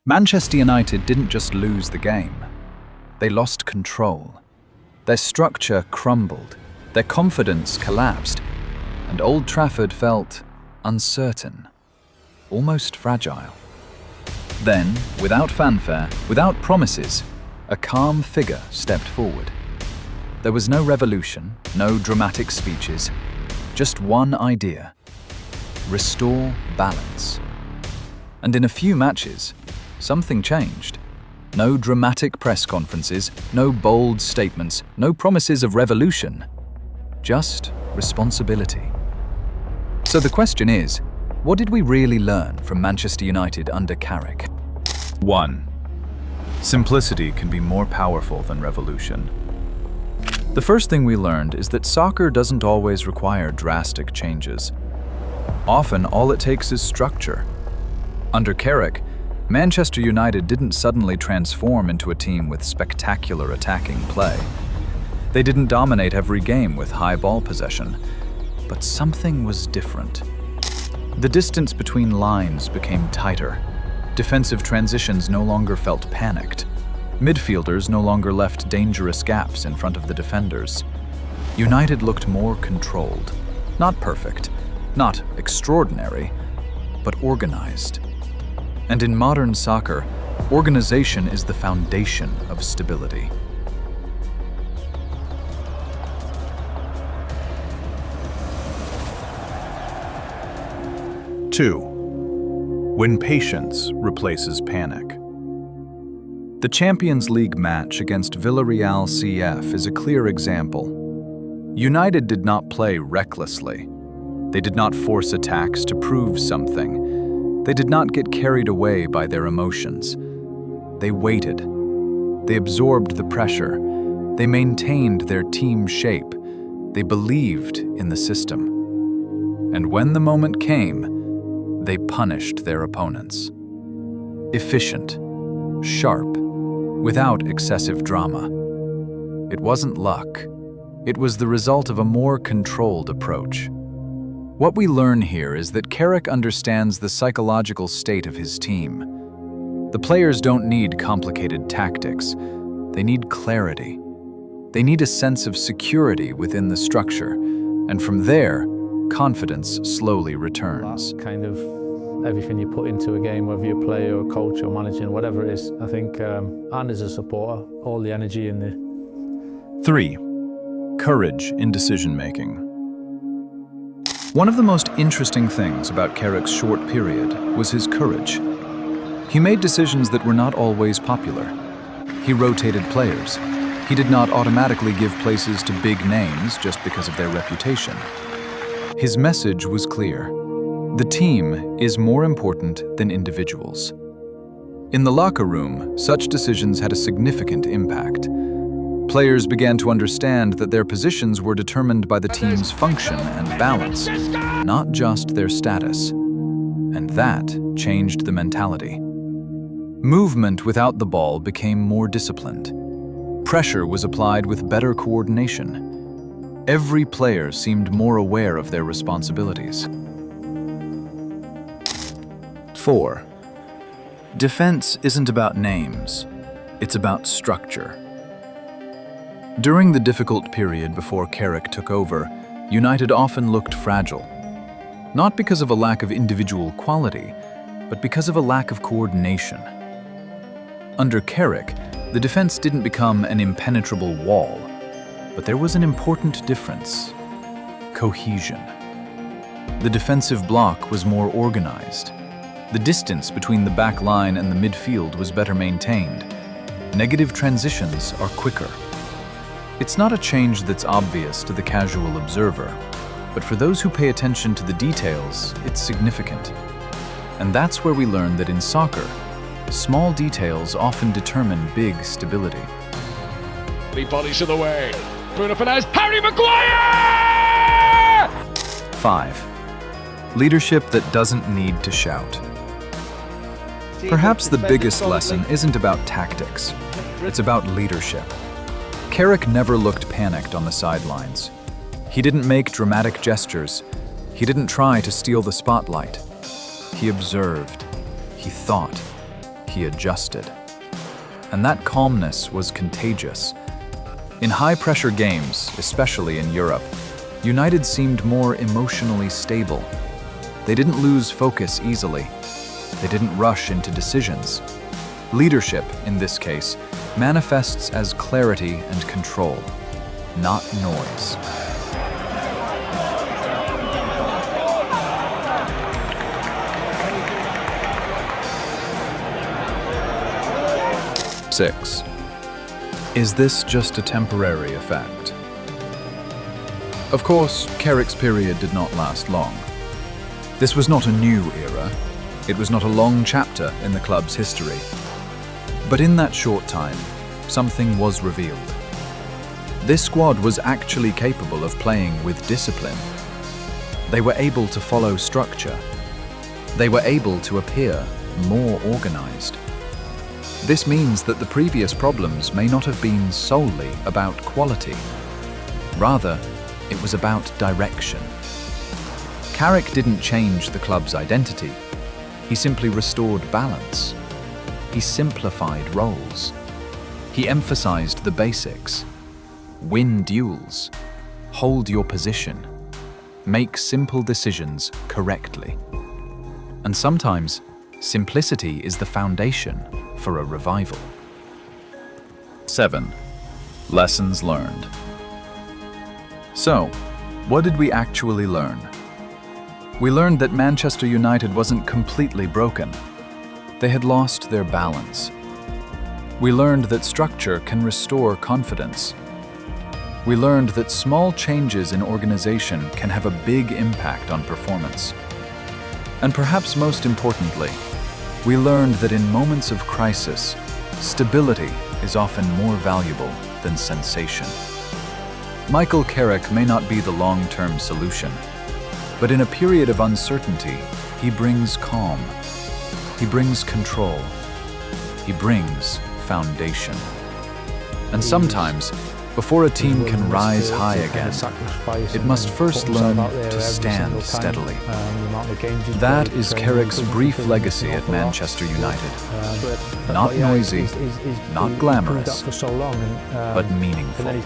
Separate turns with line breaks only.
Manchester United didn't just lose the game. They lost control. Their structure crumbled, their confidence collapsed, and Old Trafford felt uncertain, almost fragile. Then, without fanfare, without promises, a calm figure stepped forward. There was no revolution, no dramatic speeches, just one idea: restore balance. And in a few matches, something changed. No dramatic press conferences, no bold statements, no promises of revolution, just responsibility. So the question is, what did we really learn from Manchester United under Carrick?
1. Simplicity can be more powerful than revolution.
The first thing we learned is that soccer doesn't always require drastic changes. Often, all it takes is structure. Under Carrick, Manchester United didn't suddenly transform into a team with spectacular attacking play. They didn't dominate every game with high ball possession, but something was different. The distance between lines became tighter. Defensive transitions no longer felt panicked. Midfielders no longer left dangerous gaps in front of the defenders. United looked more controlled. Not perfect, not extraordinary, but organized. And in modern soccer, organization is the foundation of stability.
2. When patience replaces panic.
The Champions League match against Villarreal CF is a clear example. United did not play recklessly. They did not force attacks to prove something. They did not get carried away by their emotions. They waited. They absorbed the pressure. They maintained their team shape. They believed in the system. And when the moment came, they punished their opponents. Efficient, sharp, without excessive drama. It wasn't luck. It was the result of a more controlled approach. What we learn here is that Carrick understands the psychological state of his team. The players don't need complicated tactics. They need clarity. They need a sense of security within the structure, and from there, confidence slowly returns.
Kind of everything you put into a game, whether you're a player or a coach or managing, whatever it is, I think, and as a supporter, all the energy in the...
3. Courage in decision-making.
One of the most interesting things about Carrick's short period was his courage. He made decisions that were not always popular. He rotated players. He did not automatically give places to big names just because of their reputation. His message was clear. The team is more important than individuals. In the locker room, such decisions had a significant impact. Players began to understand that their positions were determined by the team's function and balance, not just their status. And that changed the mentality. Movement without the ball became more disciplined. Pressure was applied with better coordination. Every player seemed more aware of their responsibilities. 4. Defense isn't about names, it's about structure. During the difficult period before Carrick took over, United often looked fragile. Not because of a lack of individual quality, but because of a lack of coordination. Under Carrick, the defense didn't become an impenetrable wall, but there was an important difference: cohesion. The defensive block was more organized. The distance between the back line and the midfield was better maintained. Negative transitions are quicker. It's not a change that's obvious to the casual observer, but for those who pay attention to the details, it's significant. And that's where we learn that in soccer, small details often determine big stability.
The volleys in the way. Bruno Fernandes, Harry Maguire!
5. Leadership that doesn't need to shout. Perhaps the biggest lesson isn't about tactics. It's about leadership. Carrick never looked panicked on the sidelines. He didn't make dramatic gestures. He didn't try to steal the spotlight. He observed. He thought. he adjusted. And that calmness was contagious. In high-pressure games, especially in Europe, United seemed more emotionally stable. They didn't lose focus easily. They didn't rush into decisions. Leadership, in this case, manifests as clarity and control, not noise. Six. Is this just a temporary effect? Of course, Carrick's period did not last long. This was not a new era. It was not a long chapter in the club's history. But in that short time, something was revealed. This squad was actually capable of playing with discipline. They were able to follow structure. They were able to appear more organized. This means that the previous problems may not have been solely about quality. Rather, it was about direction. Carrick didn't change the club's identity. He simply restored balance. He simplified roles. He emphasized the basics. Win duels. Hold your position. Make simple decisions correctly. And sometimes, simplicity is the foundation for a revival. 7. Lessons learned. So, what did we actually learn? We learned that Manchester United wasn't completely broken. They had lost their balance. We learned that structure can restore confidence. We learned that small changes in organization can have a big impact on performance. And perhaps most importantly, we learned that in moments of crisis, stability is often more valuable than sensation. Michael Carrick may not be the long-term solution, but in a period of uncertainty, he brings calm. He brings control. He brings foundation. And sometimes, before a team can rise high again, it must first learn to stand steadily. That is Carrick's brief legacy at Manchester United. Not noisy, not glamorous, but meaningful.